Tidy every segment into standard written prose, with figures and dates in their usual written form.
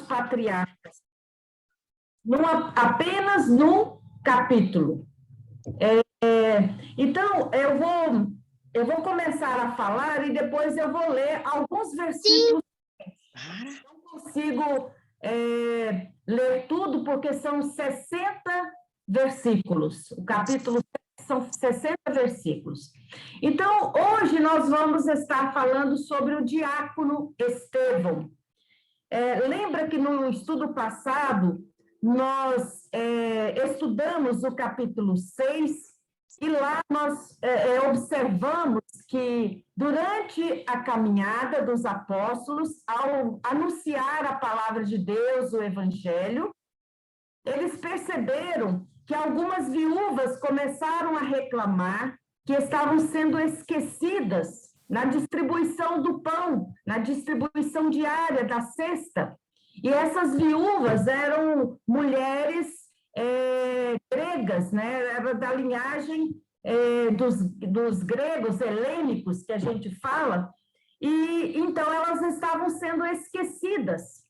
patriarcas, apenas num capítulo. Então, eu vou começar a falar e depois eu vou ler alguns versículos. Não consigo ler tudo, porque são 60 versículos. O capítulo são 60 versículos. Então, hoje nós vamos estar falando sobre o diácono Estevão. Lembra que no estudo passado nós estudamos o capítulo 6 e lá nós observamos que durante a caminhada dos apóstolos, ao anunciar a palavra de Deus, o evangelho, eles perceberam que algumas viúvas começaram a reclamar que estavam sendo esquecidas na distribuição do pão, na distribuição diária da cesta. E essas viúvas eram mulheres gregas, né? Era da linhagem dos gregos helênicos, que a gente fala, e então elas estavam sendo esquecidas.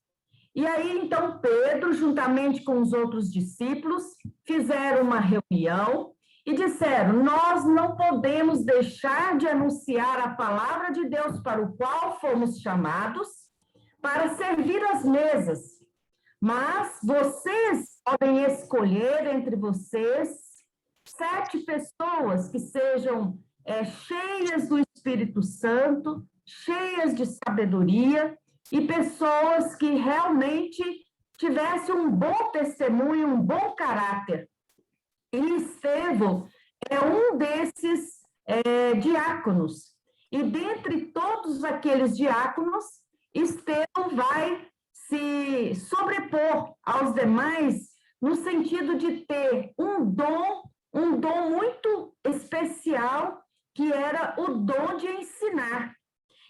E aí, então, Pedro, juntamente com os outros discípulos, fizeram uma reunião e disseram: nós não podemos deixar de anunciar a palavra de Deus para o qual fomos chamados para servir as mesas. Mas vocês podem escolher entre vocês 7 pessoas que sejam cheias do Espírito Santo, cheias de sabedoria, e pessoas que realmente tivessem um bom testemunho, um bom caráter. E Estevão é um desses diáconos. E dentre todos aqueles diáconos, Estevão vai se sobrepor aos demais no sentido de ter um dom muito especial, que era o dom de ensinar.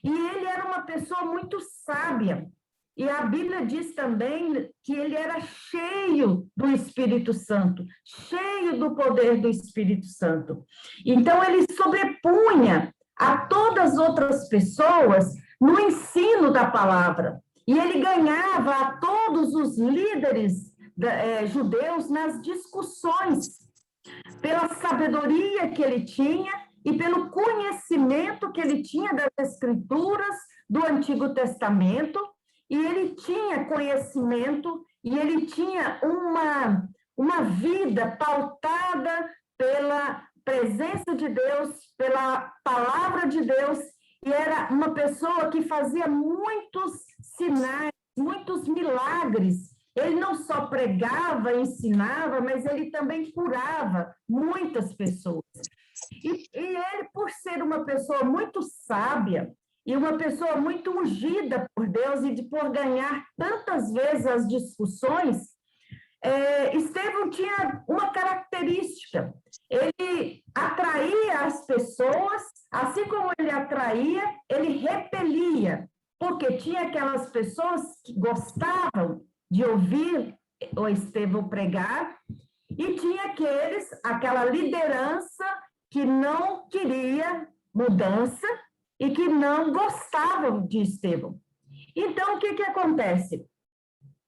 E ele era uma pessoa muito sábia. E a Bíblia diz também que ele era cheio do Espírito Santo, cheio do poder do Espírito Santo. Então, ele sobrepunha a todas as outras pessoas no ensino da palavra. E ele ganhava a todos os líderes judeus nas discussões, pela sabedoria que ele tinha e pelo conhecimento que ele tinha das Escrituras do Antigo Testamento. E ele tinha conhecimento e ele tinha uma vida pautada pela presença de Deus, pela palavra de Deus, e era uma pessoa que fazia muitos sinais, muitos milagres. Ele não só pregava, ensinava, mas ele também curava muitas pessoas. E ele, por ser uma pessoa muito sábia e uma pessoa muito ungida por Deus e por ganhar tantas vezes as discussões, Estevão tinha uma característica: ele atraía as pessoas, assim como ele atraía, ele repelia, porque tinha aquelas pessoas que gostavam de ouvir o Estevão pregar, e tinha aquela liderança que não queria mudança e que não gostavam de Estevão. Então, o que acontece?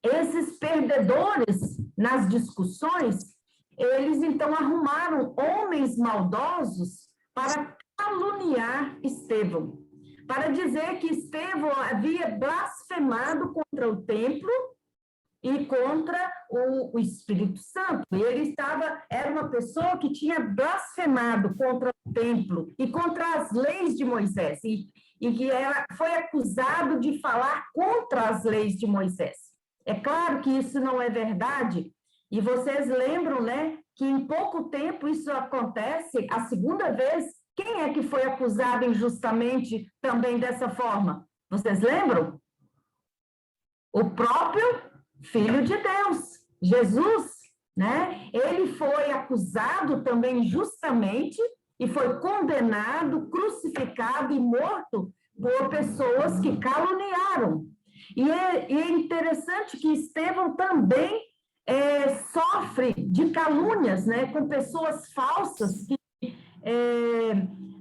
Esses perdedores nas discussões, eles então arrumaram homens maldosos para caluniar Estevão, para dizer que Estevão havia blasfemado contra o templo e contra o Espírito Santo. Ele era uma pessoa que tinha blasfemado contra o templo e contra as leis de Moisés, e que foi acusado de falar contra as leis de Moisés. É claro que isso não é verdade, e vocês lembram, né, que em pouco tempo isso acontece a segunda vez. Quem é que foi acusado injustamente também dessa forma? Vocês lembram? O próprio Filho de Deus, Jesus, né? Ele foi acusado também injustamente e foi condenado, crucificado e morto por pessoas que caluniaram. E é interessante que Estevão também sofre de calúnias, né? Com pessoas falsas que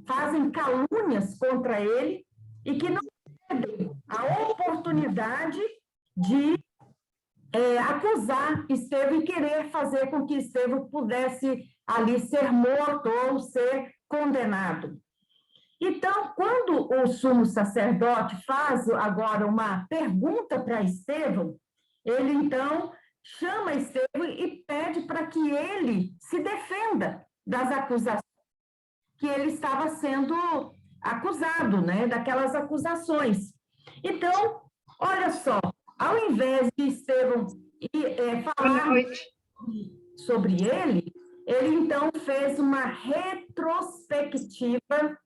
fazem calúnias contra ele e que não perdem a oportunidade de acusar Estevão e querer fazer com que Estevão pudesse ali ser morto ou ser condenado. Então, quando o sumo sacerdote faz agora uma pergunta para Estevão, ele então chama Estevão e pede para que ele se defenda das acusações que ele estava sendo acusado, né, daquelas acusações. Então, olha só, ao invés de Estevão falar sobre ele então fez uma retrospectiva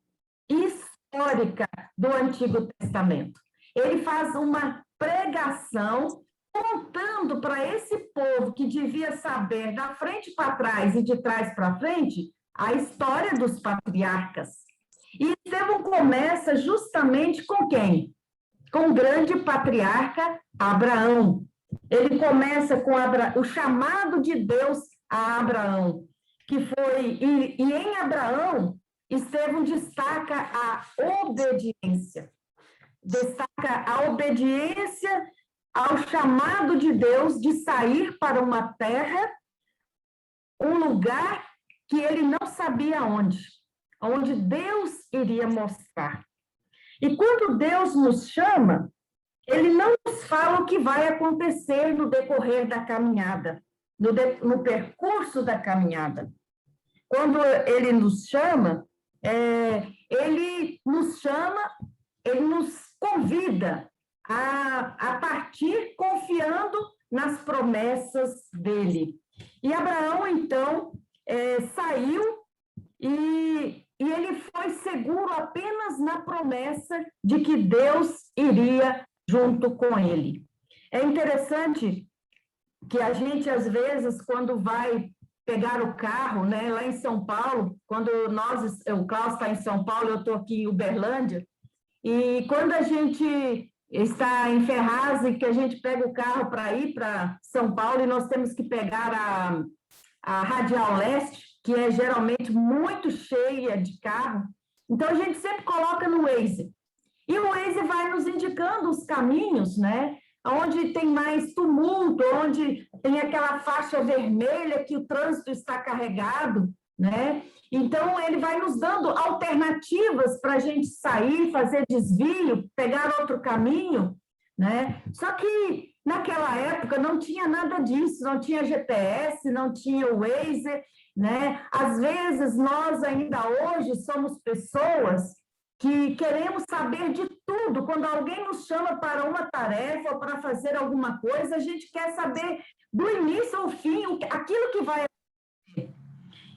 histórica do Antigo Testamento. Ele faz uma pregação contando para esse povo que devia saber da frente para trás e de trás para frente a história dos patriarcas. E Estevão começa justamente com quem? Com o grande patriarca Abraão. Ele começa com o chamado de Deus a Abraão, que foi, e em Abraão, Estevão destaca a obediência ao chamado de Deus de sair para uma terra, um lugar que ele não sabia onde Deus iria mostrar. E quando Deus nos chama, ele não nos fala o que vai acontecer no decorrer da caminhada, no percurso da caminhada. Quando ele nos chama, ele nos convida a partir confiando nas promessas dele. E Abraão, então, saiu e ele foi seguro apenas na promessa de que Deus iria junto com ele. É interessante que a gente, às vezes, quando vai pegar o carro, né, lá em São Paulo, quando o Klaus está em São Paulo, eu estou aqui em Uberlândia, e quando a gente está em Ferraz e que a gente pega o carro para ir para São Paulo e nós temos que pegar a Radial Leste, que é geralmente muito cheia de carro, então a gente sempre coloca no Waze. E o Waze vai nos indicando os caminhos, né? Onde tem mais tumulto, onde tem aquela faixa vermelha que o trânsito está carregado, né? Então, ele vai nos dando alternativas para a gente sair, fazer desvio, pegar outro caminho, né? Só que, naquela época, não tinha nada disso, não tinha GPS, não tinha Waze, né? Às vezes, nós ainda hoje somos pessoas que queremos saber de tudo. Quando alguém nos chama para uma tarefa ou para fazer alguma coisa, a gente quer saber do início ao fim aquilo que vai acontecer.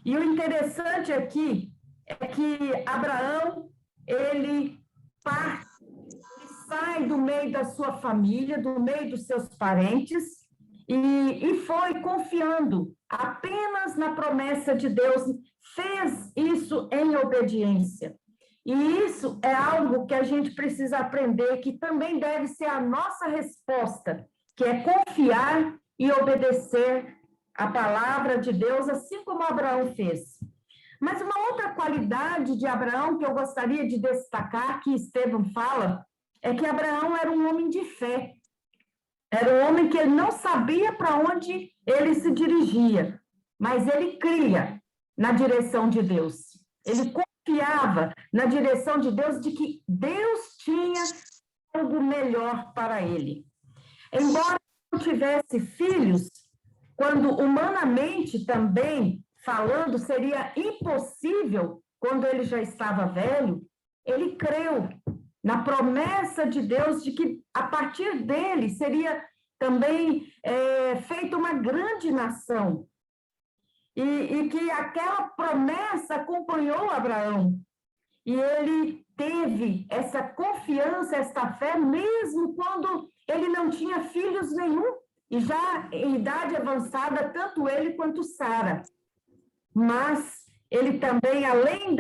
E o interessante aqui é que Abraão, ele parte, ele sai do meio da sua família, do meio dos seus parentes, e foi confiando apenas na promessa de Deus, fez isso em obediência. E isso é algo que a gente precisa aprender, que também deve ser a nossa resposta, que é confiar e obedecer a palavra de Deus, assim como Abraão fez. Mas uma outra qualidade de Abraão que eu gostaria de destacar, que Estevão fala, é que Abraão era um homem de fé. Era um homem que ele não sabia para onde ele se dirigia, mas ele cria na direção de Deus. Ele confiava na direção de Deus, de que Deus tinha algo melhor para ele. Embora não tivesse filhos, quando humanamente também falando seria impossível, quando ele já estava velho, ele creu na promessa de Deus de que a partir dele seria também feita uma grande nação. E que aquela promessa acompanhou Abraão. E ele teve essa confiança, essa fé, mesmo quando ele não tinha filhos nenhum, e já em idade avançada, tanto ele quanto Sara. Mas ele também, além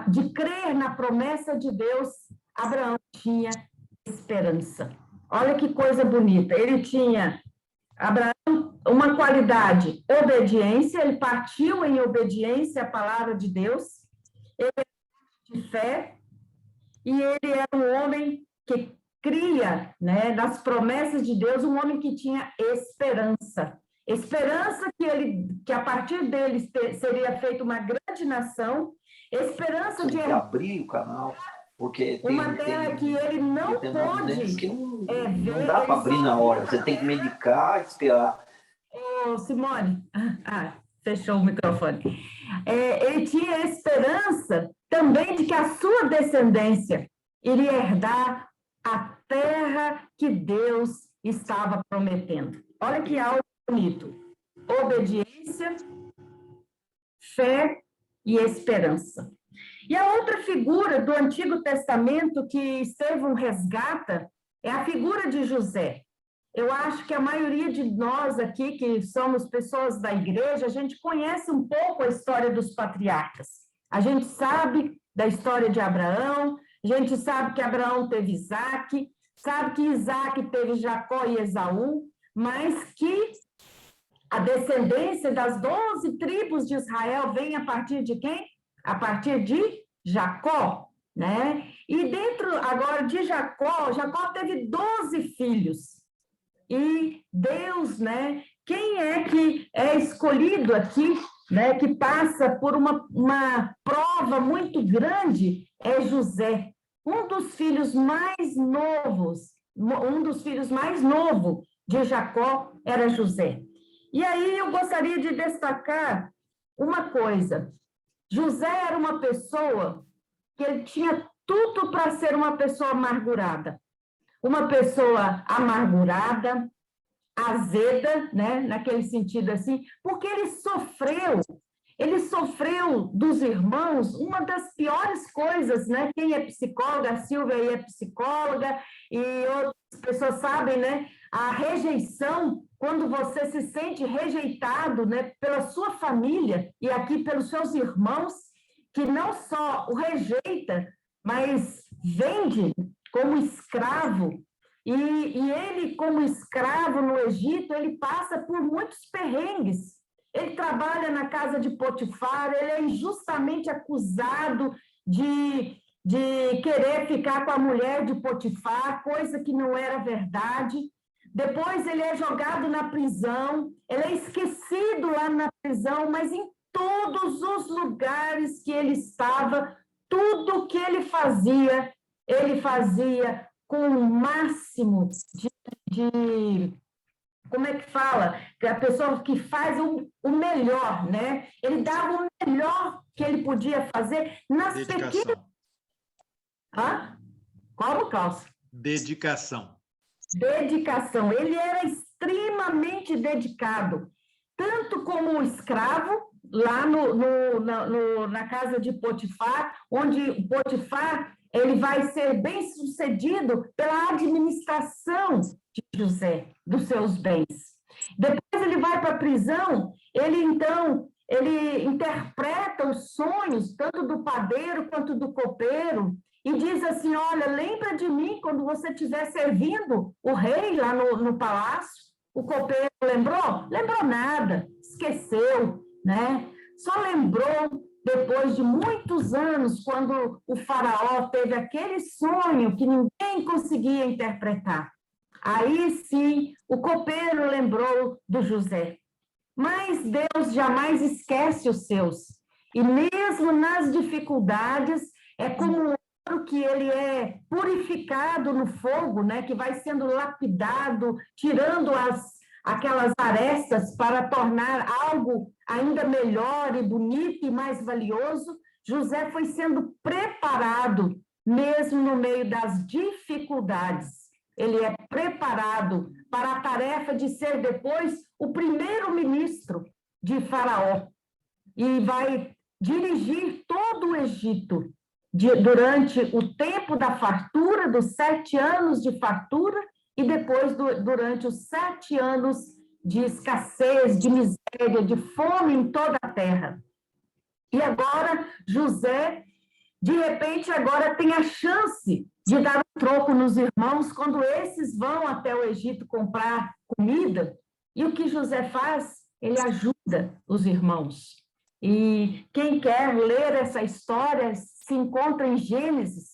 de crer na promessa de Deus, Abraão tinha esperança. Olha que coisa bonita. Ele tinha, Abraão, uma qualidade, obediência, ele partiu em obediência à palavra de Deus, ele era de fé, e ele era um homem que cria, né, nas promessas de Deus, um homem que tinha esperança. Esperança que a partir dele seria feita uma grande nação, esperança de abrir o canal, porque uma terra que ele não pôde que não dá para abrir na hora, você tem que medicar, esperar. Ô, Simone, fechou o microfone. Ele tinha esperança também de que a sua descendência iria herdar a terra que Deus estava prometendo. Olha que algo bonito. Obediência, fé e esperança. E a outra figura do Antigo Testamento que Estevão resgata é a figura de José. Eu acho que a maioria de nós aqui, que somos pessoas da igreja, a gente conhece um pouco a história dos patriarcas. A gente sabe da história de Abraão, a gente sabe que Abraão teve Isaque, sabe que Isaque teve Jacó e Esaú, mas que a descendência das 12 tribos de Israel vem a partir de quem? A partir de Jacó, né? E dentro agora de Jacó, Jacó teve 12 filhos. E Deus, né? Quem é que é escolhido aqui, né? Que passa por uma prova muito grande é José, um dos filhos mais novos, de Jacó era José. E aí eu gostaria de destacar uma coisa. José era uma pessoa que ele tinha tudo para ser uma pessoa amargurada. Uma pessoa amargurada, azeda, né? Naquele sentido assim, porque ele sofreu dos irmãos uma das piores coisas, né? Quem é psicóloga, a Silvia aí é psicóloga, e outras pessoas sabem, né? A rejeição, quando você se sente rejeitado, né? Pela sua família e aqui pelos seus irmãos, que não só o rejeita, mas vende como escravo. E ele, como escravo no Egito, ele passa por muitos perrengues. Ele trabalha na casa de Potifar, ele é injustamente acusado de querer ficar com a mulher de Potifar, coisa que não era verdade. Depois ele é jogado na prisão, ele é esquecido lá na prisão, mas em todos os lugares que ele estava, tudo que ele fazia com o máximo de como é que fala? A pessoa que faz o melhor, né? Ele dava o melhor que ele podia fazer nas pequenas... Como, Cláudio? Dedicação. Ele era extremamente dedicado, tanto como escravo, lá na casa de Potifar, onde Potifar ele vai ser bem sucedido pela administração de José, dos seus bens. Depois ele vai para a prisão, ele interpreta os sonhos, tanto do padeiro quanto do copeiro, e diz assim, olha, lembra de mim quando você estiver servindo o rei lá no palácio. O copeiro lembrou? Lembrou nada, esqueceu, né? Só lembrou depois de muitos anos, quando o faraó teve aquele sonho que ninguém conseguia interpretar. Aí sim, o copeiro lembrou do José. Mas Deus jamais esquece os seus. E mesmo nas dificuldades, é como que ele é purificado no fogo, né, que vai sendo lapidado, tirando aquelas arestas para tornar algo ainda melhor e bonito e mais valioso. José foi sendo preparado, mesmo no meio das dificuldades. Ele é preparado para a tarefa de ser depois o primeiro-ministro de Faraó e vai dirigir todo o Egito durante o tempo da fartura, dos 7 anos de fartura, e depois durante os 7 anos de escassez, de miséria, de fome em toda a terra. E agora, José, de repente, agora tem a chance de dar um troco nos irmãos quando esses vão até o Egito comprar comida. E o que José faz? Ele ajuda os irmãos. E quem quer ler essa história se encontra em Gênesis,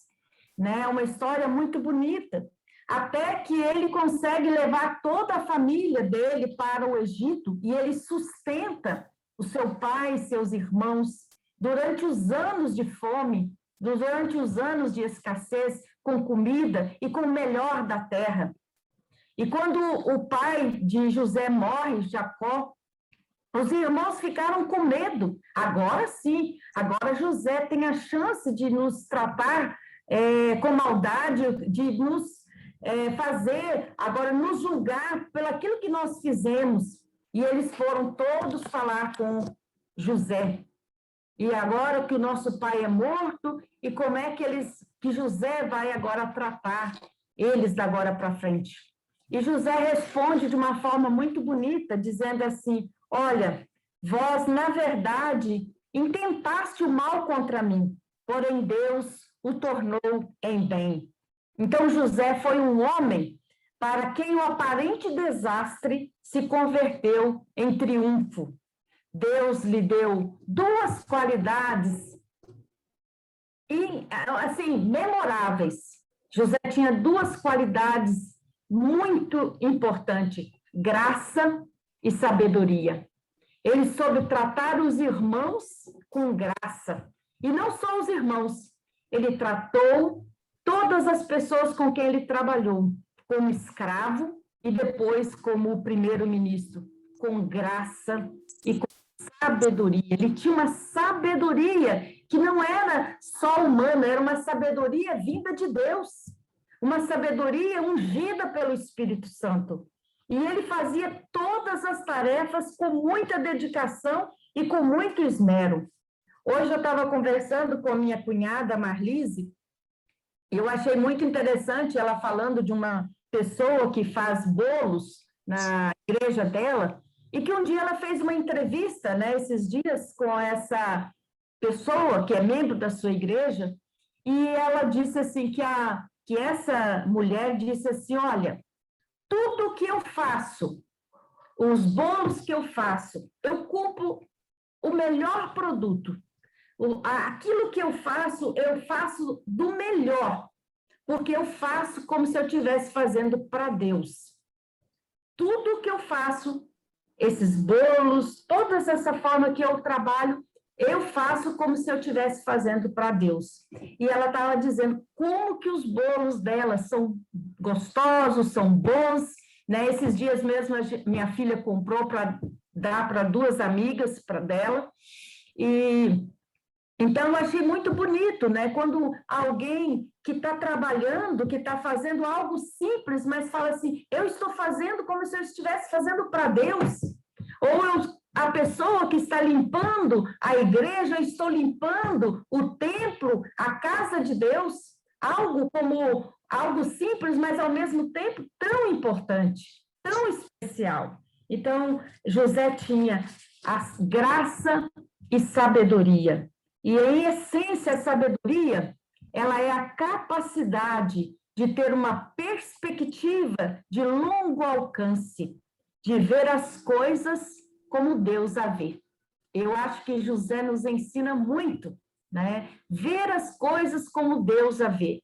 né? Uma história muito bonita, até que ele consegue levar toda a família dele para o Egito, e ele sustenta o seu pai e seus irmãos durante os anos de fome, durante os anos de escassez, com comida e com o melhor da terra. E quando o pai de José morre, Jacó, os irmãos ficaram com medo. Agora sim, agora José tem a chance de nos tratar com maldade, de nos fazer, agora nos julgar pelo aquilo que nós fizemos. E eles foram todos falar com José. E agora que o nosso pai é morto, e como é que José vai agora tratar eles da agora para frente? E José responde de uma forma muito bonita, dizendo assim: olha, vós, na verdade, intentaste o mal contra mim, porém Deus o tornou em bem. Então José foi um homem para quem o aparente desastre se converteu em triunfo. Deus lhe deu duas qualidades assim, memoráveis. José tinha duas qualidades muito importantes: graça e sabedoria. Ele soube tratar os irmãos com graça. E não só os irmãos, ele tratou todas as pessoas com quem ele trabalhou, como escravo e depois como primeiro-ministro, com graça e com sabedoria. Ele tinha uma sabedoria que não era só humana, era uma sabedoria vinda de Deus, uma sabedoria ungida pelo Espírito Santo. E ele fazia todas as tarefas com muita dedicação e com muito esmero. Hoje eu estava conversando com a minha cunhada, Marlise, e eu achei muito interessante ela falando de uma pessoa que faz bolos na igreja dela, e que um dia ela fez uma entrevista, né, esses dias, com essa pessoa que é membro da sua igreja, e ela disse assim, que essa mulher disse assim: olha, tudo que eu faço, os bolos que eu faço, eu compro o melhor produto. Aquilo que eu faço do melhor, porque eu faço como se eu estivesse fazendo para Deus. Tudo que eu faço, esses bolos, toda essa forma que eu trabalho, eu faço como se eu estivesse fazendo para Deus. E ela estava dizendo como que os bolos dela são gostosos, são bons, né? Esses dias mesmo minha filha comprou para dar para duas amigas dela. E então eu achei muito bonito, né? Quando alguém que está trabalhando, que está fazendo algo simples, mas fala assim: eu estou fazendo como se eu estivesse fazendo para Deus. Ou a pessoa que está limpando a igreja, eu estou limpando o templo, a casa de Deus, algo simples, mas ao mesmo tempo tão importante, tão especial. Então, José tinha a graça e sabedoria. E, em essência, a sabedoria, ela é a capacidade de ter uma perspectiva de longo alcance, de ver as coisas como Deus a vê. Eu acho que José nos ensina muito, né? Ver as coisas como Deus a vê.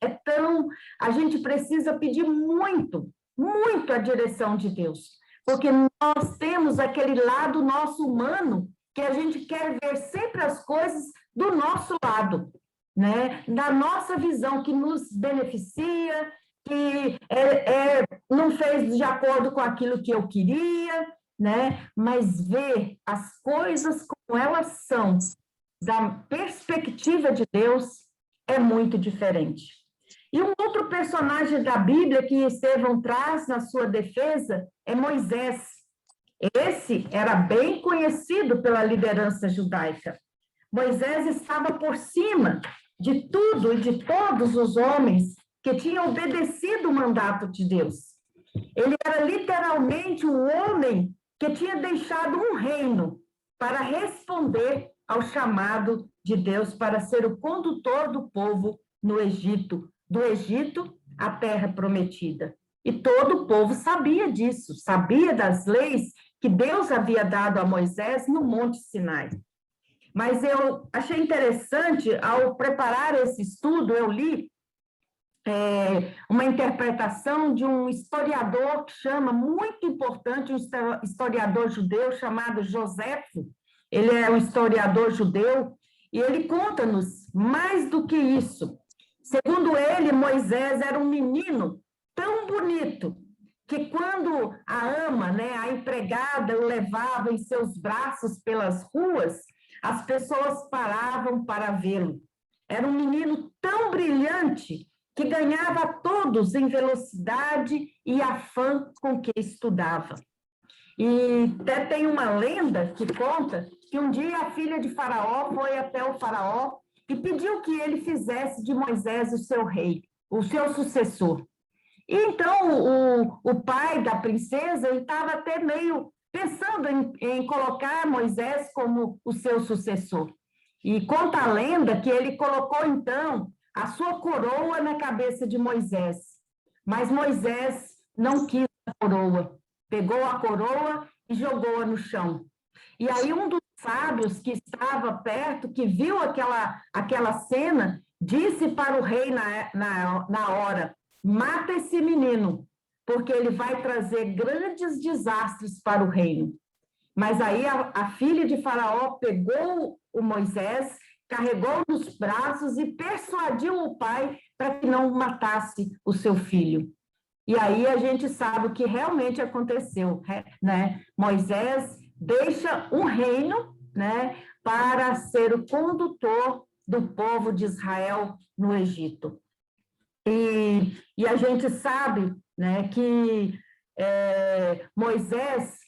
A gente precisa pedir muito, muito a direção de Deus, porque nós temos aquele lado nosso humano que a gente quer ver sempre as coisas do nosso lado, né? Da nossa visão, que nos beneficia, que não fez de acordo com aquilo que eu queria, né? Mas ver as coisas como elas são, da perspectiva de Deus, é muito diferente. E um outro personagem da Bíblia que Estevão traz na sua defesa é Moisés. Esse era bem conhecido pela liderança judaica. Moisés estava por cima de tudo e de todos os homens que tinham obedecido o mandato de Deus. Ele era literalmente um homem que tinha deixado um reino para responder ao chamado de Deus para ser o condutor do povo no Egito, do Egito à terra prometida. E todo o povo sabia disso, sabia das leis que Deus havia dado a Moisés no Monte Sinai. Mas eu achei interessante, ao preparar esse estudo, eu li uma interpretação de um historiador que chama, muito importante, um historiador judeu chamado Joséfo. Ele é um historiador judeu e ele conta-nos mais do que isso. Segundo ele, Moisés era um menino tão bonito que quando a ama, né, a empregada, o levava em seus braços pelas ruas, as pessoas paravam para vê-lo. Era um menino tão brilhante que ganhava a todos em velocidade e afã com que estudava. E até tem uma lenda que conta que um dia a filha de Faraó foi até o Faraó e pediu que ele fizesse de Moisés o seu rei, o seu sucessor. E então o pai da princesa estava até meio pensando em colocar Moisés como o seu sucessor. E conta a lenda que ele colocou então a sua coroa na cabeça de Moisés. Mas Moisés não quis a coroa, pegou a coroa e jogou-a no chão. E aí um dos sábios que estava perto, que viu aquela cena, disse para o rei na hora: mata esse menino, porque ele vai trazer grandes desastres para o reino. Mas aí a filha de Faraó pegou o Moisés, carregou nos braços e persuadiu o pai para que não matasse o seu filho. E aí a gente sabe o que realmente aconteceu, né? Moisés deixa um reino, né, para ser o condutor do povo de Israel no Egito. E a gente sabe, né, que Moisés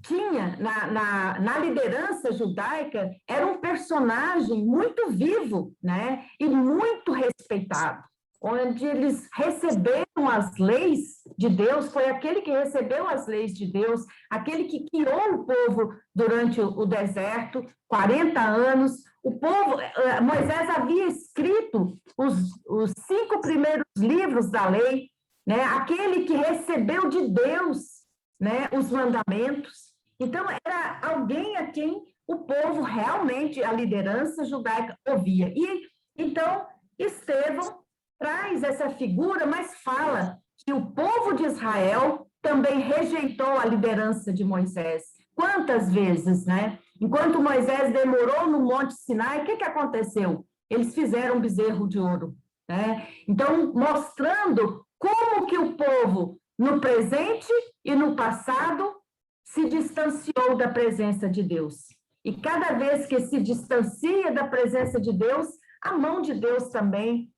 tinha, na liderança judaica, era um personagem muito vivo, né, e muito respeitado, onde eles receberam as leis de Deus, foi aquele que recebeu as leis de Deus, aquele que guiou o povo durante o deserto, 40 anos. O povo, Moisés havia escrito os 5 primeiros livros da lei, né, aquele que recebeu de Deus, né, os mandamentos. Então, era alguém a quem o povo realmente, a liderança judaica, ouvia. E então, Estevão traz essa figura, mas fala que o povo de Israel também rejeitou a liderança de Moisés. Quantas vezes, né? Enquanto Moisés demorou no Monte Sinai, o que aconteceu? Eles fizeram um bezerro de ouro, né? Então, mostrando como que o povo, no presente e no passado, se distanciou da presença de Deus. E cada vez que se distancia da presença de Deus, a mão de Deus também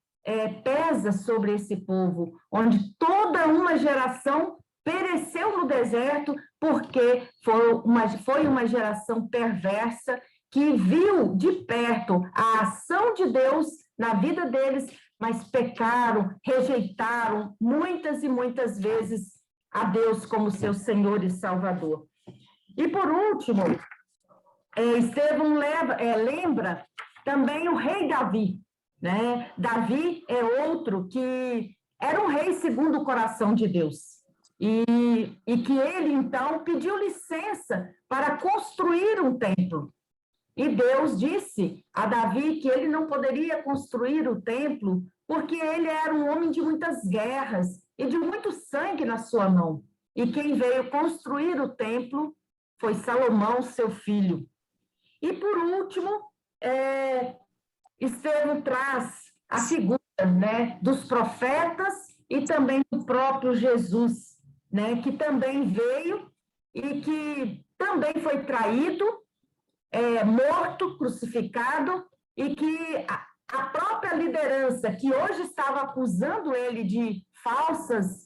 pesa sobre esse povo, onde toda uma geração pereceu no deserto, porque foi uma geração perversa que viu de perto a ação de Deus na vida deles, mas pecaram, rejeitaram muitas e muitas vezes a Deus como seu Senhor e Salvador. E por último, Estevão lembra também o rei Davi, né? Davi é outro que era um rei segundo o coração de Deus. E que ele, então, pediu licença para construir um templo. E Deus disse a Davi que ele não poderia construir o templo porque ele era um homem de muitas guerras e de muito sangue na sua mão. E quem veio construir o templo foi Salomão, seu filho. E, por último, Estevão traz a figura, né, dos profetas e também do próprio Jesus, né, que também veio e que também foi traído, morto, crucificado, e que a própria liderança que hoje estava acusando ele de falsas,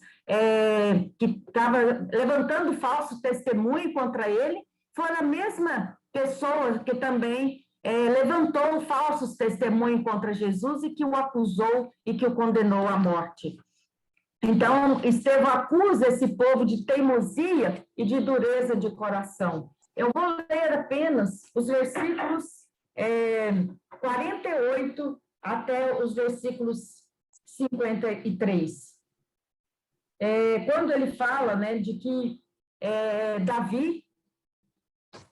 que estava levantando falso testemunho contra ele, foi a mesma pessoa que também levantou falsos testemunhos contra Jesus e que o acusou e que o condenou à morte. Então, Estevão acusa esse povo de teimosia e de dureza de coração. Eu vou ler apenas os versículos 48 até os versículos 53. Quando ele fala, né, de que Davi,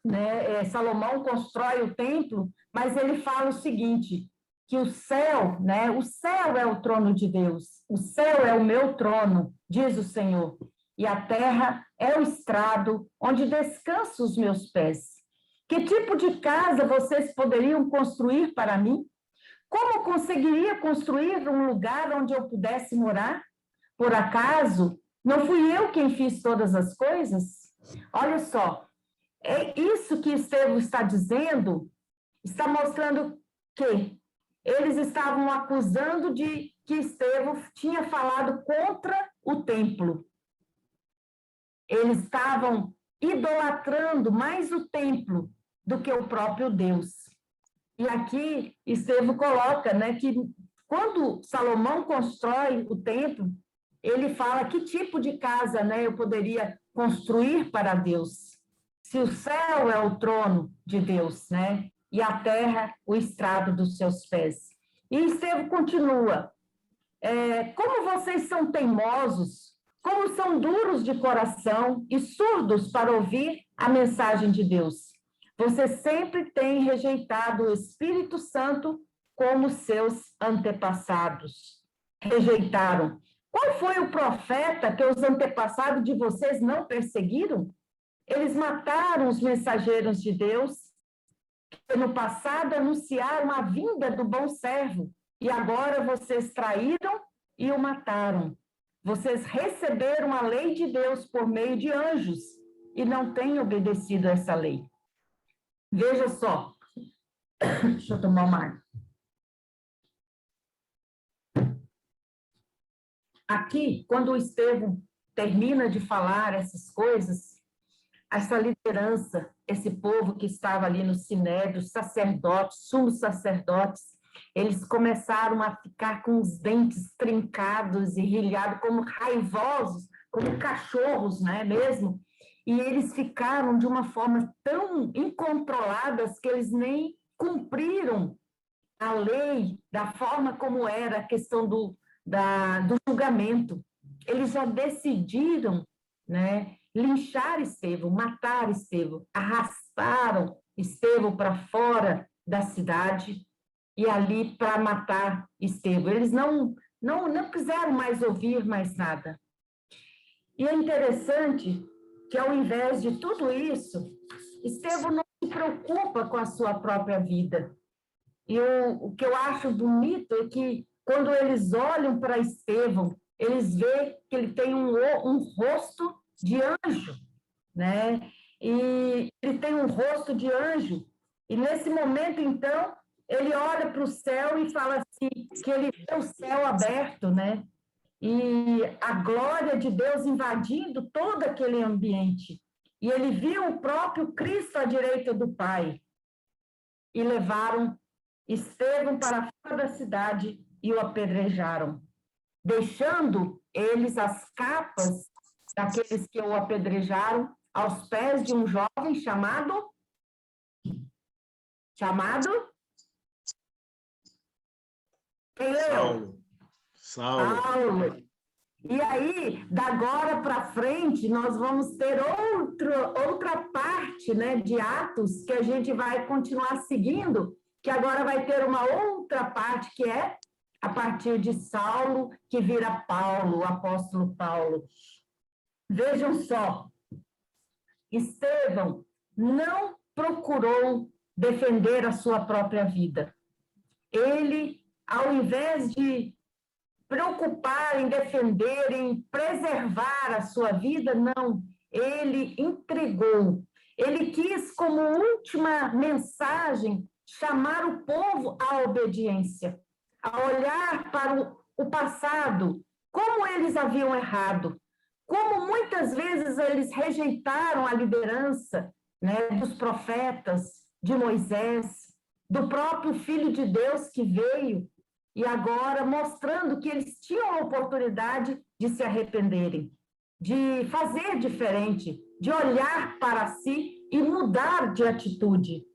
né, Salomão constrói o templo, mas ele fala o seguinte, que o céu, né? O céu é o trono de Deus, o céu é o meu trono, diz o Senhor, e a terra é o estrado onde descansam os meus pés. Que tipo de casa vocês poderiam construir para mim? Como conseguiria construir um lugar onde eu pudesse morar? Por acaso, não fui eu quem fiz todas as coisas? Olha só, é isso que Estevão está dizendo, está mostrando que eles estavam acusando de que Estevão tinha falado contra o templo. Eles estavam idolatrando mais o templo do que o próprio Deus. E aqui Estevão coloca, né, que quando Salomão constrói o templo, ele fala que tipo de casa, né, eu poderia construir para Deus. Se o céu é o trono de Deus, né, e a terra o estrado dos seus pés. E Estevão continua, como vocês são teimosos, como são duros de coração e surdos para ouvir a mensagem de Deus. Vocês sempre têm rejeitado o Espírito Santo como seus antepassados. Rejeitaram. Qual foi o profeta que os antepassados de vocês não perseguiram? Eles mataram os mensageiros de Deus, que no passado anunciaram a vinda do bom servo, e agora vocês traíram e o mataram. Vocês receberam a lei de Deus por meio de anjos e não têm obedecido a essa lei. Veja só. Deixa eu tomar uma água. Aqui, quando o Estevão termina de falar essas coisas, essa liderança, esse povo que estava ali no Sinédrio, sacerdotes, sumos sacerdotes, eles começaram a ficar com os dentes trincados e rilhados, como raivosos, como cachorros, não é mesmo? E eles ficaram de uma forma tão incontroladas que eles nem cumpriram a lei da forma como era a questão do julgamento. Eles já decidiram, né, linchar Estevão, matar Estevão, arrastaram Estevão para fora da cidade e ali para matar Estevão. Eles não quiseram mais ouvir mais nada. E é interessante que, ao invés de tudo isso, Estevão não se preocupa com a sua própria vida. E o que eu acho bonito é que, quando eles olham para Estevão, eles veem que ele tem um rosto de anjo, né? E ele tem um rosto de anjo. E, nesse momento, então, ele olha para o céu e fala assim, que ele vê o céu aberto, né? E a glória de Deus invadindo todo aquele ambiente. E ele viu o próprio Cristo à direita do Pai. E levaram Estevão para fora da cidade e o apedrejaram, deixando eles as capas daqueles que o apedrejaram aos pés de um jovem chamado Saulo. E aí, da agora para frente, nós vamos ter outra parte, né, de Atos que a gente vai continuar seguindo, que agora vai ter uma outra parte, que é a partir de Saulo, que vira Paulo, o apóstolo Paulo. Vejam só, Estevão não procurou defender a sua própria vida. Ele, ao invés de preocupar em defender, em preservar a sua vida, não. Ele entregou. Ele quis, como última mensagem, chamar o povo à obediência, a olhar para o passado, como eles haviam errado, como muitas vezes eles rejeitaram a liderança, né, dos profetas, de Moisés, do próprio Filho de Deus que veio, e agora mostrando que eles tinham a oportunidade de se arrependerem, de fazer diferente, de olhar para si e mudar de atitude.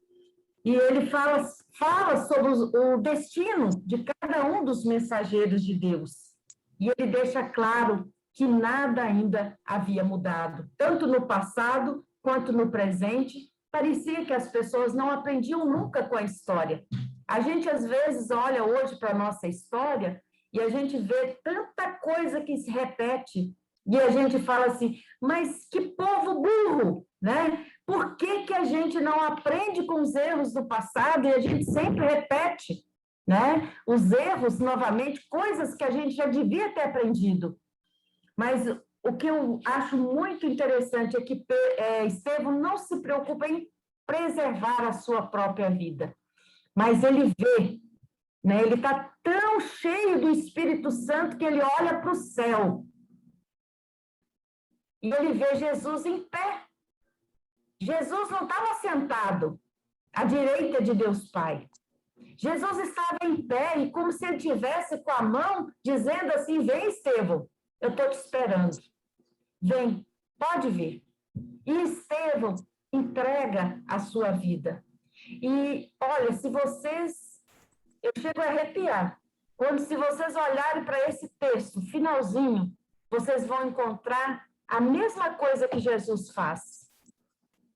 E ele fala sobre o destino de cada um dos mensageiros de Deus. E ele deixa claro que nada ainda havia mudado, tanto no passado quanto no presente. Parecia que as pessoas não aprendiam nunca com a história. A gente, às vezes, olha hoje para a nossa história e a gente vê tanta coisa que se repete e a gente fala assim, mas que povo burro, né? Por que que a gente não aprende com os erros do passado e a gente sempre repete, né? Os erros, novamente, coisas que a gente já devia ter aprendido. Mas o que eu acho muito interessante é que Estevão não se preocupa em preservar a sua própria vida, mas ele vê, né? Ele está tão cheio do Espírito Santo que ele olha para o céu e ele vê Jesus em pé. Jesus não estava sentado à direita de Deus Pai. Jesus estava em pé e como se ele tivesse com a mão dizendo assim, vem, Estevão, eu estou te esperando. Vem, pode vir. E Estevão entrega a sua vida. E, olha, se vocês... Eu chego a arrepiar. Quando, se vocês olharem para esse texto, finalzinho, vocês vão encontrar a mesma coisa que Jesus faz,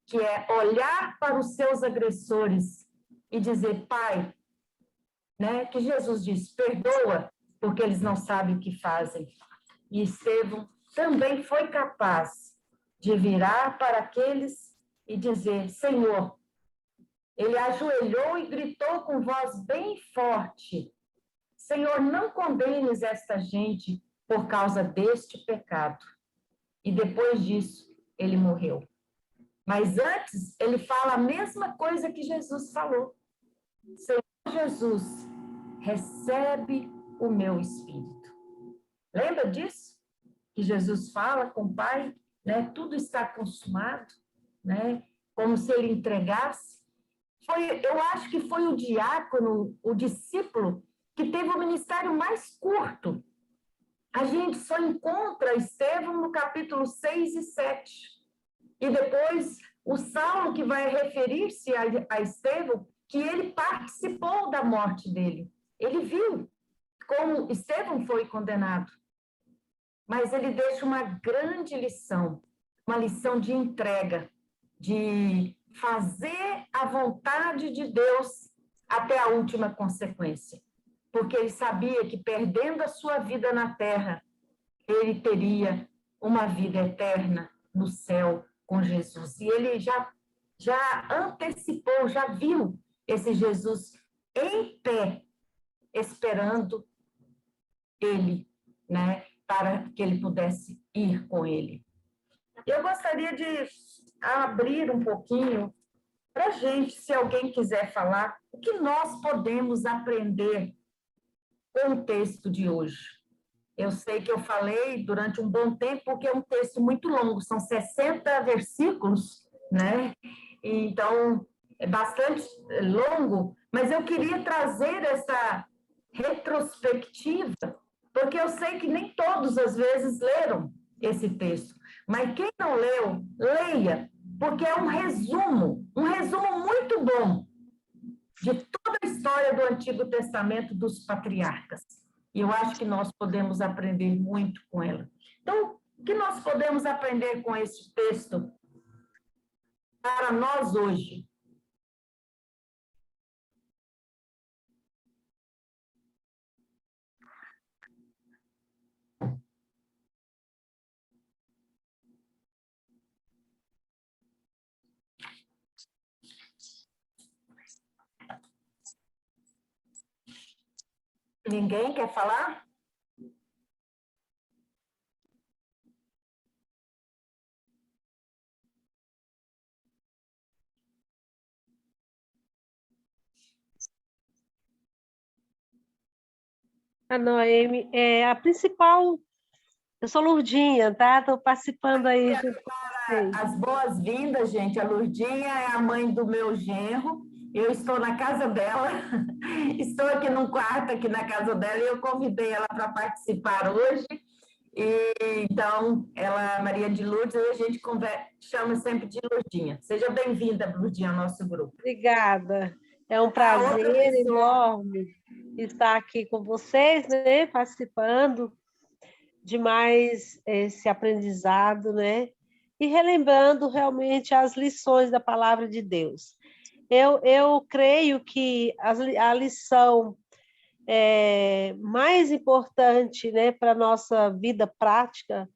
que é olhar para os seus agressores e dizer, Pai, né, que Jesus diz, perdoa, porque eles não sabem o que fazem. E Estevão também foi capaz de virar para aqueles e dizer, Senhor, ele ajoelhou e gritou com voz bem forte, Senhor, não condenes esta gente por causa deste pecado. E depois disso, ele morreu. Mas antes, ele fala a mesma coisa que Jesus falou. Senhor Jesus, recebe o meu espírito. Lembra disso? Que Jesus fala com o Pai, né? Tudo está consumado, né? Como se ele entregasse. Eu acho que foi o diácono, o discípulo, que teve o ministério mais curto. A gente só encontra Estevão no capítulo 6 e 7. E depois o Saulo, que vai referir-se a Estevão, que ele participou da morte dele. Ele viu como Estevão foi condenado. Mas ele deixa uma grande lição, uma lição de entrega, de fazer a vontade de Deus até a última consequência. Porque ele sabia que perdendo a sua vida na terra, ele teria uma vida eterna no céu com Jesus. E ele já antecipou, já viu esse Jesus em pé, esperando ele, né, para que ele pudesse ir com ele. Eu gostaria de abrir um pouquinho para a gente, se alguém quiser falar, o que nós podemos aprender com o texto de hoje. Eu sei que eu falei durante um bom tempo, porque é um texto muito longo, são 60 versículos, né? Então, é bastante longo, mas eu queria trazer essa retrospectiva, porque eu sei que nem todos, às vezes, leram esse texto. Mas quem não leu, leia, porque é um resumo muito bom de toda a história do Antigo Testamento dos patriarcas. E eu acho que nós podemos aprender muito com ela. Então, o que nós podemos aprender com esse texto para nós hoje? Ninguém quer falar? A Noemi, a principal, eu sou Lurdinha, tá? Estou participando aí junto com vocês. As boas-vindas, gente. A Lurdinha é a mãe do meu genro. Eu estou na casa dela, estou aqui num quarto aqui na casa dela e eu convidei ela para participar hoje. E, então, ela é Maria de Lourdes, e a gente chama sempre de Lurdinha. Seja bem-vinda, Lurdinha, ao nosso grupo. Obrigada. É um prazer enorme estar aqui com vocês, né? Participando de mais esse aprendizado, né? E relembrando realmente as lições da palavra de Deus. Eu creio que a lição mais importante, né, para a nossa vida prática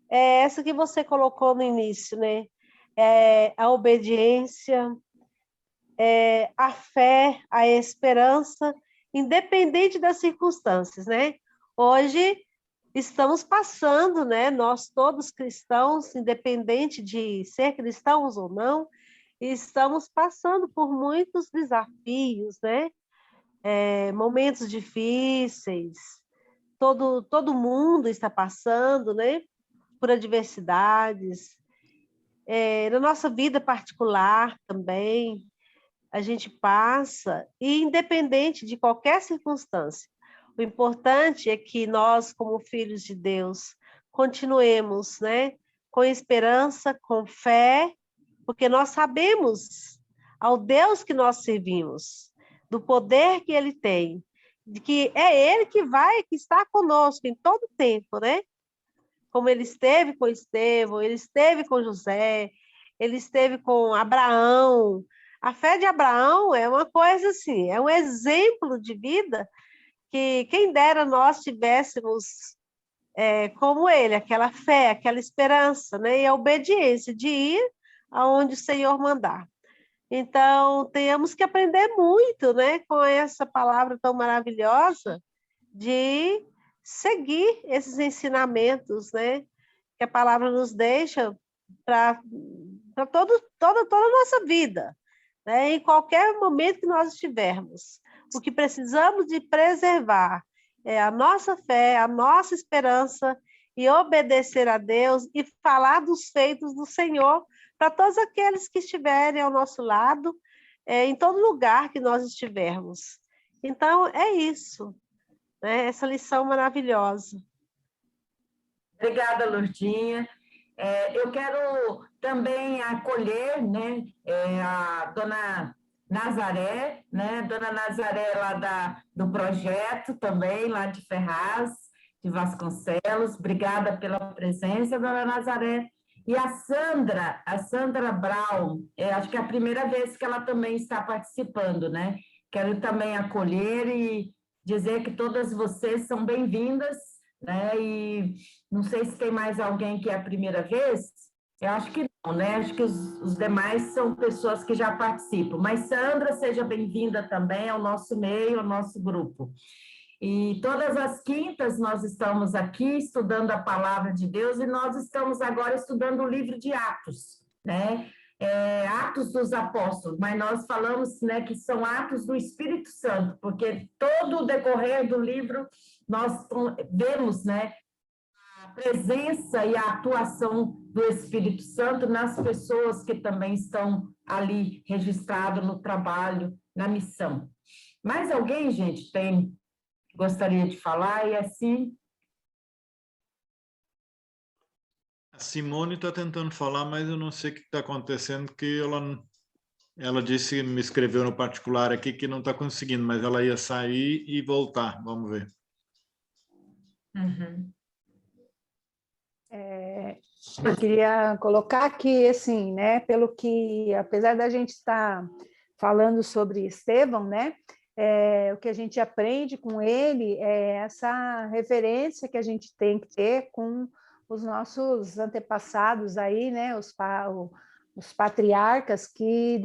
é essa que você colocou no início, né? A obediência, a fé, a esperança, independente das circunstâncias, né? Hoje estamos passando, né? Nós todos cristãos, independente de ser cristãos ou não, estamos passando por muitos desafios, né? Momentos difíceis, todo mundo está passando, né? Por adversidades, na nossa vida particular também, a gente passa, e independente de qualquer circunstância, o importante é que nós, como filhos de Deus, continuemos, né, com esperança, com fé, porque nós sabemos ao Deus que nós servimos, do poder que Ele tem, de que é Ele que está conosco em todo tempo, né? Como Ele esteve com Estevão, Ele esteve com José, Ele esteve com Abraão. A fé de Abraão é uma coisa assim, é um exemplo de vida que quem dera nós tivéssemos como ele, aquela fé, aquela esperança, né? E a obediência de ir aonde o Senhor mandar. Então, temos que aprender muito, né, com essa palavra tão maravilhosa de seguir esses ensinamentos, né, que a palavra nos deixa para toda a nossa vida, né, em qualquer momento que nós estivermos. O que precisamos de preservar é a nossa fé, a nossa esperança e obedecer a Deus e falar dos feitos do Senhor para todos aqueles que estiverem ao nosso lado, em todo lugar que nós estivermos. Então, é isso, né? Essa lição maravilhosa. Obrigada, Lourdinha. Eu quero também acolher, né, a dona Nazaré, né, dona Nazaré lá do projeto também, lá de Ferraz, de Vasconcelos. Obrigada pela presença, dona Nazaré. E a Sandra Brown, acho que é a primeira vez que ela também está participando, né? Quero também acolher e dizer que todas vocês são bem-vindas, né? E não sei se tem mais alguém que é a primeira vez, eu acho que não, né? Acho que os demais são pessoas que já participam. Mas, Sandra, seja bem-vinda também ao nosso meio, ao nosso grupo. E todas as quintas nós estamos aqui estudando a palavra de Deus e nós estamos agora estudando o livro de Atos, né? Atos dos Apóstolos, mas nós falamos, né, que são atos do Espírito Santo, porque todo o decorrer do livro nós vemos, né, a presença e a atuação do Espírito Santo nas pessoas que também estão ali registradas no trabalho, na missão. Mais alguém, gente, gostaria de falar? E assim... A Simone está tentando falar, mas eu não sei o que está acontecendo, que ela disse, me escreveu no particular aqui que não está conseguindo, mas ela ia sair e voltar. Vamos ver. Uhum. Eu queria colocar aqui, assim, né, pelo que, apesar da gente estar falando sobre Estevão, né, o que a gente aprende com ele é essa referência que a gente tem que ter com os nossos antepassados aí, né, os patriarcas que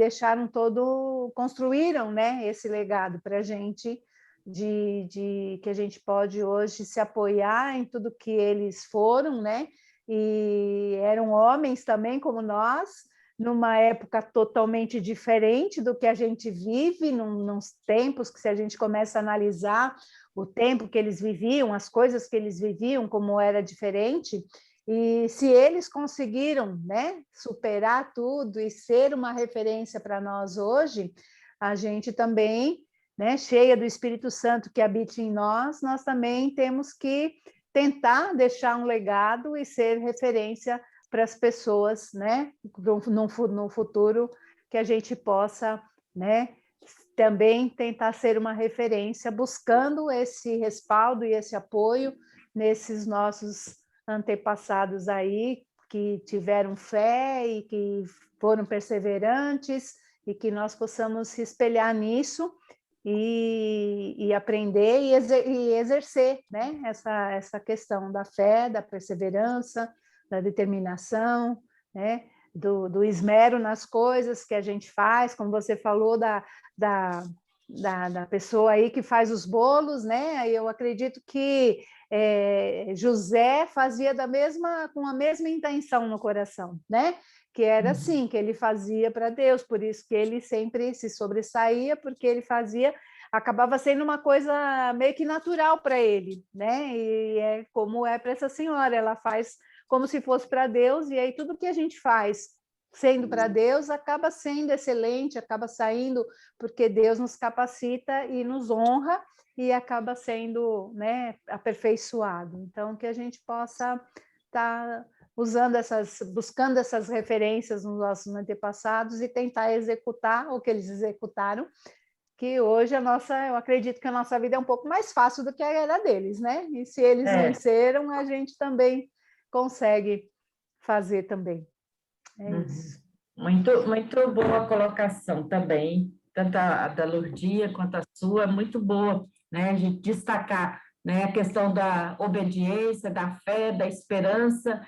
construíram, né, esse legado para a gente, que a gente pode hoje se apoiar em tudo que eles foram, né, e eram homens também como nós, numa época totalmente diferente do que a gente vive, nos tempos que, se a gente começa a analisar o tempo que eles viviam, as coisas que eles viviam, como era diferente, e se eles conseguiram, né, superar tudo e ser uma referência para nós hoje, a gente também, né, cheia do Espírito Santo que habita em nós também temos que tentar deixar um legado e ser referência para as pessoas, né, no futuro, que a gente possa, né, também tentar ser uma referência, buscando esse respaldo e esse apoio nesses nossos antepassados aí, que tiveram fé e que foram perseverantes e que nós possamos se espelhar nisso e aprender e exercer, né? Essa questão da fé, da perseverança, da determinação, né? Do esmero nas coisas que a gente faz, como você falou da pessoa aí que faz os bolos, né? Eu acredito que José fazia com a mesma intenção no coração, né? Que era assim, que ele fazia para Deus, por isso que ele sempre se sobressaía, porque ele acabava sendo uma coisa meio que natural para ele, né? E é como é para essa senhora, ela faz como se fosse para Deus, e aí tudo que a gente faz sendo para Deus acaba sendo excelente, acaba saindo porque Deus nos capacita e nos honra e acaba sendo, né, aperfeiçoado. Então, que a gente possa estar buscando essas referências nos nossos antepassados e tentar executar o que eles executaram, que hoje eu acredito que a nossa vida é um pouco mais fácil do que a era deles, né? E se eles venceram, a gente também consegue fazer também. É isso. Muito boa colocação também, tanto a da Lourdia quanto a sua, muito boa, né? A gente destacar, né, a questão da obediência, da fé, da esperança,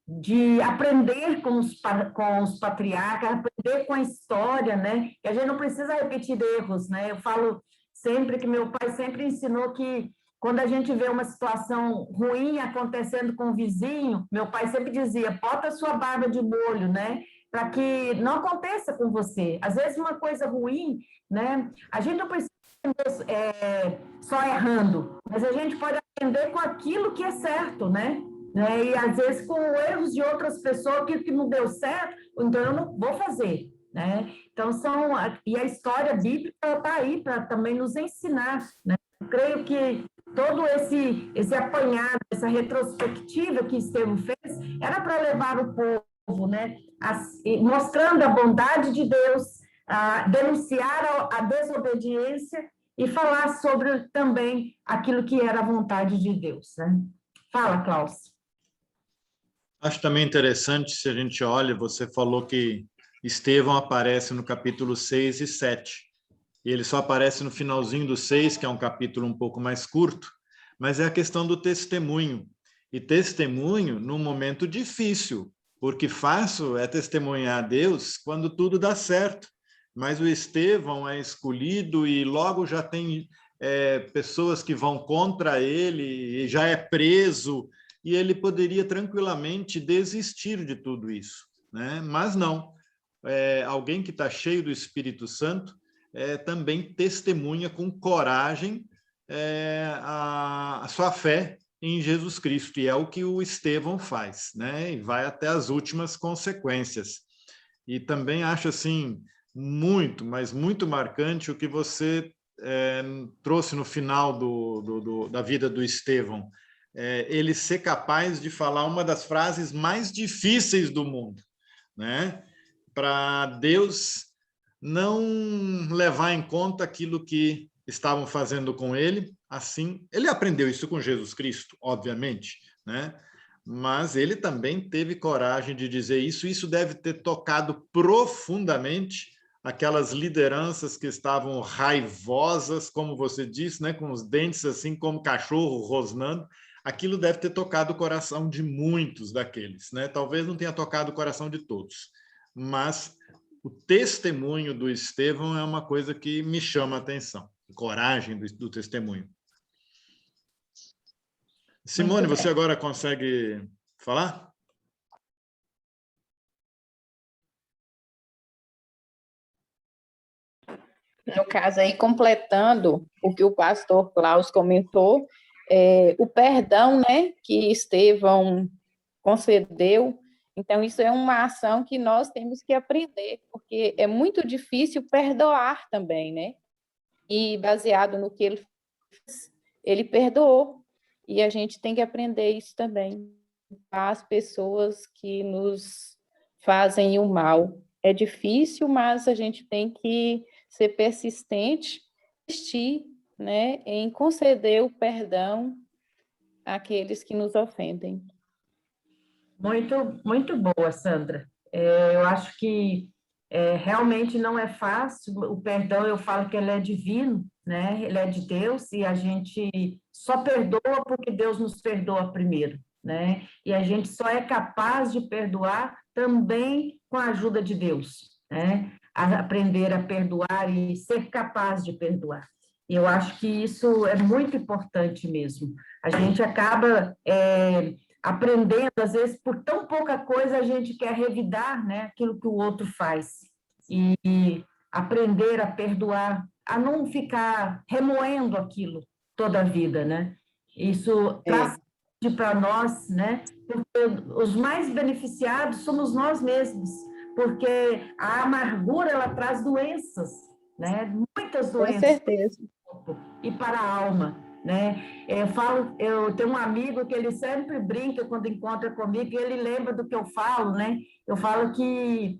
de aprender com os patriarcas, aprender com a história, né? Que a gente não precisa repetir erros, né? Eu falo sempre que meu pai sempre ensinou que quando a gente vê uma situação ruim acontecendo com o vizinho, meu pai sempre dizia, bota a sua barba de molho, né? Para que não aconteça com você. Às vezes uma coisa ruim, né? A gente não precisa só errando, mas a gente pode aprender com aquilo que é certo, né? E às vezes com erros de outras pessoas, aquilo que não deu certo, então eu não vou fazer, né? Então e a história bíblica está aí para também nos ensinar, né? Eu creio que todo esse apanhado, essa retrospectiva que Estevão fez, era para levar o povo, né? Mostrando a bondade de Deus, denunciar a desobediência e falar sobre também aquilo que era a vontade de Deus, né? Fala, Klaus. Acho também interessante, se a gente olha, você falou que Estevão aparece no capítulo 6 e 7. E ele só aparece no finalzinho do 6, que é um capítulo um pouco mais curto, mas é a questão do testemunho. E testemunho num momento difícil, porque fácil é testemunhar a Deus quando tudo dá certo. Mas o Estevão é escolhido e logo já tem pessoas que vão contra ele, e já é preso, e ele poderia tranquilamente desistir de tudo isso, né? Mas não. Alguém que está cheio do Espírito Santo também testemunha com coragem a sua fé em Jesus Cristo, e é o que o Estevão faz, né? E vai até as últimas consequências. E também acho assim muito, mas muito marcante o que você trouxe no final da vida do Estevão. Ele ser capaz de falar uma das frases mais difíceis do mundo, né? Para Deus não levar em conta aquilo que estavam fazendo com ele. Assim, ele aprendeu isso com Jesus Cristo, obviamente, né? Mas ele também teve coragem de dizer isso. Isso deve ter tocado profundamente aquelas lideranças que estavam raivosas, como você disse, né? Com os dentes assim como cachorro rosnando. Aquilo deve ter tocado o coração de muitos daqueles, né? Talvez não tenha tocado o coração de todos, mas o testemunho do Estevão é uma coisa que me chama a atenção, a coragem do testemunho. Simone, você agora consegue falar? No caso aí, completando o que o pastor Klaus comentou, o perdão, né, que Estevão concedeu. Então, isso é uma ação que nós temos que aprender, porque é muito difícil perdoar também, né? E baseado no que ele fez, ele perdoou. E a gente tem que aprender isso também. As pessoas que nos fazem o mal. É difícil, mas a gente tem que ser persistente, insistir, né, em conceder o perdão àqueles que nos ofendem. Muito boa, Sandra. Eu acho que realmente não é fácil. O perdão, eu falo que ele é divino, né? Ele é de Deus, e a gente só perdoa porque Deus nos perdoa primeiro, né? E a gente só é capaz de perdoar também com a ajuda de Deus, né? A aprender a perdoar e ser capaz de perdoar. E eu acho que isso é muito importante mesmo. A gente acaba aprendendo, às vezes, por tão pouca coisa, a gente quer revidar, né, aquilo que o outro faz. E aprender a perdoar, a não ficar remoendo aquilo toda a vida, né? Isso traz para nós, né? Porque os mais beneficiados somos nós mesmos, porque a amargura, ela traz doenças, né? Muitas doenças. Com certeza. E para a alma, né? Eu tenho um amigo que ele sempre brinca quando encontra comigo, e ele lembra do que eu falo, né? Eu falo que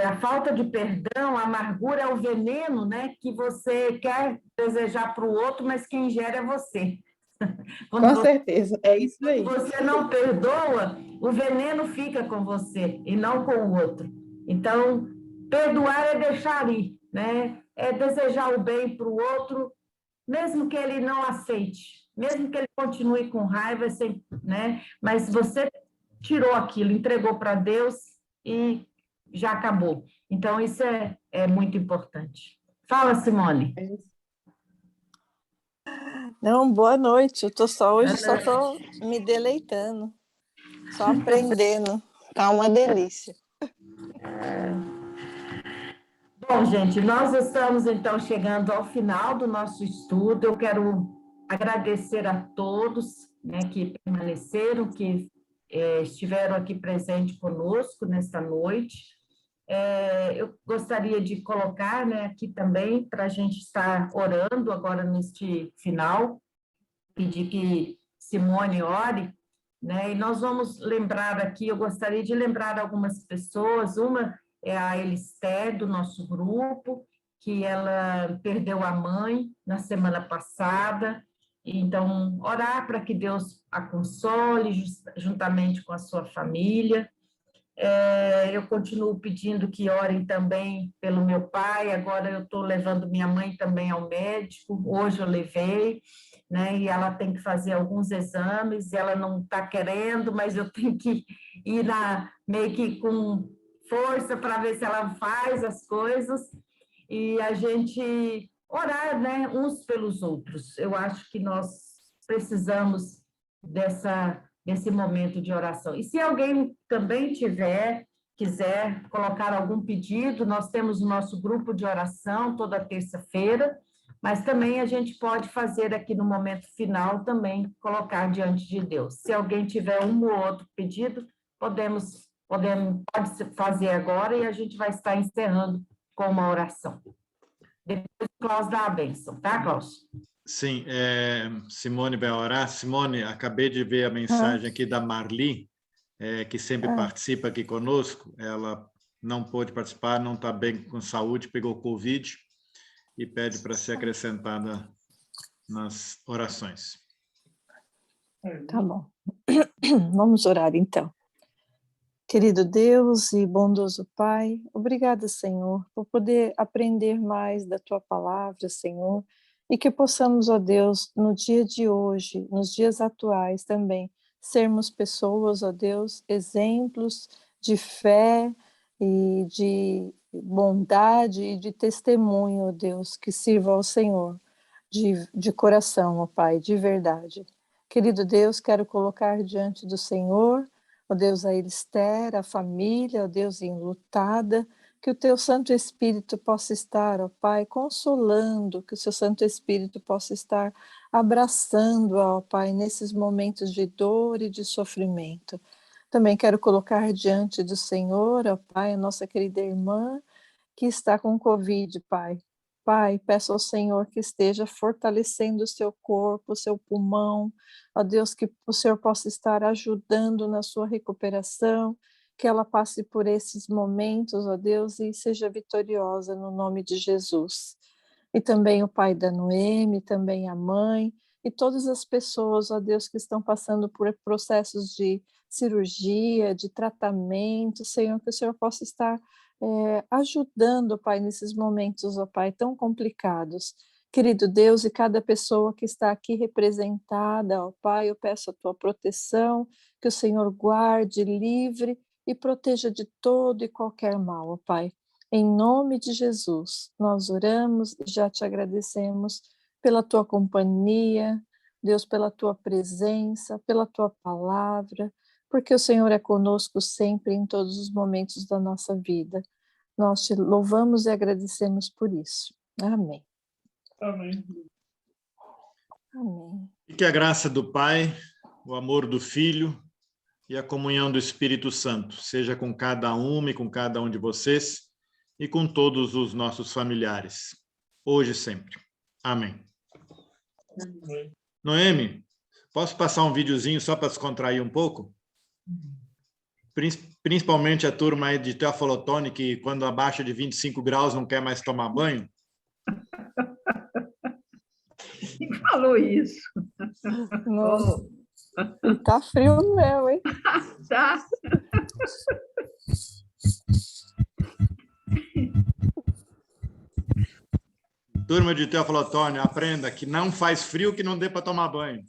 a falta de perdão, a amargura é o veneno, né? Que você quer desejar para o outro, mas quem gera é você. Com certeza, é isso aí. Quando você não perdoa, o veneno fica com você e não com o outro. Então, perdoar é deixar ir, né? É desejar o bem para o outro, mesmo que ele não aceite, mesmo que ele continue com raiva, né? Mas você tirou aquilo, entregou para Deus e já acabou. Então, isso é muito importante. Fala, Simone. Não, boa noite. Hoje só estou me deleitando, só aprendendo. Tá uma delícia. Bom, gente, nós estamos então chegando ao final do nosso estudo. Eu quero agradecer a todos, né, que permaneceram, que estiveram aqui presentes conosco nesta noite. Eu gostaria de colocar, né, aqui também, para a gente estar orando agora neste final, pedir que Simone ore, né, e nós vamos lembrar aqui, eu gostaria de lembrar algumas pessoas. Uma é a Elisté, do nosso grupo, que ela perdeu a mãe na semana passada. Então, orar para que Deus a console, juntamente com a sua família. Eu continuo pedindo que orem também pelo meu pai. Agora eu estou levando minha mãe também ao médico. Hoje eu levei, né? E ela tem que fazer alguns exames. Ela não está querendo, mas eu tenho que ir meio que com força para ver se ela faz as coisas. E a gente orar, né? Uns pelos outros. Eu acho que nós precisamos desse momento de oração. E se alguém também quiser colocar algum pedido, nós temos o nosso grupo de oração toda terça-feira, mas também a gente pode fazer aqui no momento final também, colocar diante de Deus. Se alguém tiver um ou outro pedido, pode fazer agora, e a gente vai estar encerrando com uma oração. Depois o Klaus dá a bênção, tá, Klaus? Sim, Simone vai orar. Simone, acabei de ver a mensagem aqui da Marli, que sempre participa aqui conosco. Ela não pôde participar, não está bem com saúde, pegou Covid e pede para ser acrescentada nas orações. Tá bom. Vamos orar, então. Querido Deus e bondoso Pai, obrigada, Senhor, por poder aprender mais da Tua palavra, Senhor, e que possamos, ó Deus, no dia de hoje, nos dias atuais também, sermos pessoas, ó Deus, exemplos de fé e de bondade e de testemunho, ó Deus, que sirva ao Senhor de coração, ó Pai, de verdade. Querido Deus, quero colocar diante do Senhor, ó Deus, a Elisté, a família, ó Deus, enlutada, que o Teu Santo Espírito possa estar, ó Pai, consolando, que o Seu Santo Espírito possa estar abraçando, ó Pai, nesses momentos de dor e de sofrimento. Também quero colocar diante do Senhor, ó Pai, a nossa querida irmã, que está com Covid, Pai. Pai, peço ao Senhor que esteja fortalecendo o seu corpo, o seu pulmão, ó Deus, que o Senhor possa estar ajudando na sua recuperação, que ela passe por esses momentos, ó Deus, e seja vitoriosa no nome de Jesus. E também o pai da Noemi, também a mãe, e todas as pessoas, ó Deus, que estão passando por processos de cirurgia, de tratamento, Senhor, que o Senhor possa estar ajudando, ó Pai, nesses momentos, ó Pai, tão complicados. Querido Deus, e cada pessoa que está aqui representada, ó Pai, eu peço a tua proteção, que o Senhor guarde, livre e proteja de todo e qualquer mal, ó Pai. Em nome de Jesus, nós oramos e já te agradecemos pela tua companhia, Deus, pela tua presença, pela tua palavra, porque o Senhor é conosco sempre em todos os momentos da nossa vida. Nós te louvamos e agradecemos por isso. Amém. Amém. Amém. E que a graça do Pai, o amor do Filho e a comunhão do Espírito Santo seja com cada uma e com cada um de vocês e com todos os nossos familiares, hoje e sempre. Amém. Amém. Noemi, posso passar um videozinho só para descontrair um pouco? Principalmente a turma aí de Teoflotone, que quando abaixa de 25 graus não quer mais tomar banho. Quem falou isso? Nossa, tá frio mesmo, hein? Tá. Turma de Teoflotone, aprenda que não faz frio que não dê para tomar banho.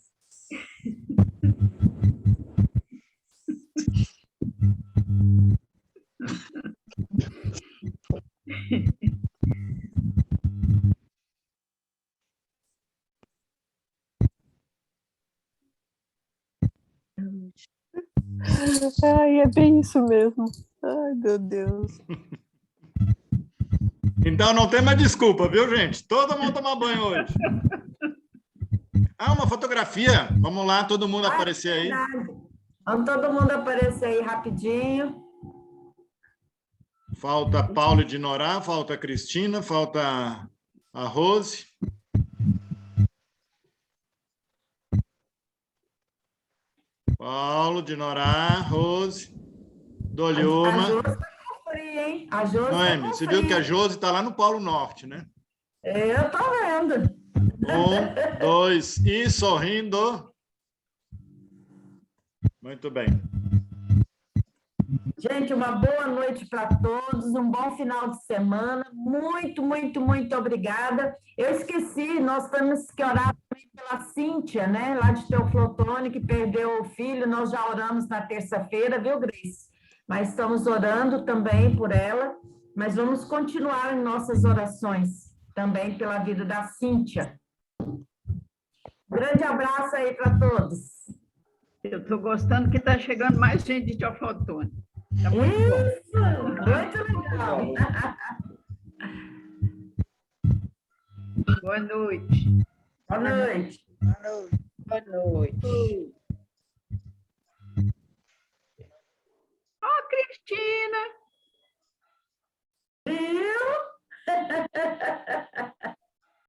Ai, é bem isso mesmo. Ai, meu Deus. Então não tem mais desculpa, viu, gente? Todo mundo tomar banho hoje. Ah, uma fotografia. Vamos lá, todo mundo aparecer aí. Vamos todo mundo aparecer aí rapidinho. Falta Paulo de Norá, falta Cristina, falta a Rose. Paulo de Norá, Rose, Dole A uma. Josi tá com frio, hein? A Josi Noemi, tá com você frio. viu que a Josi está lá no Polo Norte, né? Eu tô vendo. 1, 2, e sorrindo. Muito bem. Gente, uma boa noite para todos, um bom final de semana. Muito, muito, muito obrigada. Eu esqueci, nós temos que orar também pela Cíntia, né? Lá de Teoflotone, que perdeu o filho. Nós já oramos na terça-feira, viu, Grace? Mas estamos orando também por ela. Mas vamos continuar em nossas orações também pela vida da Cíntia. Grande abraço aí para todos. Eu estou gostando que está chegando mais gente de Teoflotone. Tá muito bom. Isso, muito legal. Boa noite. Boa noite. Boa noite. Ó, Cristina!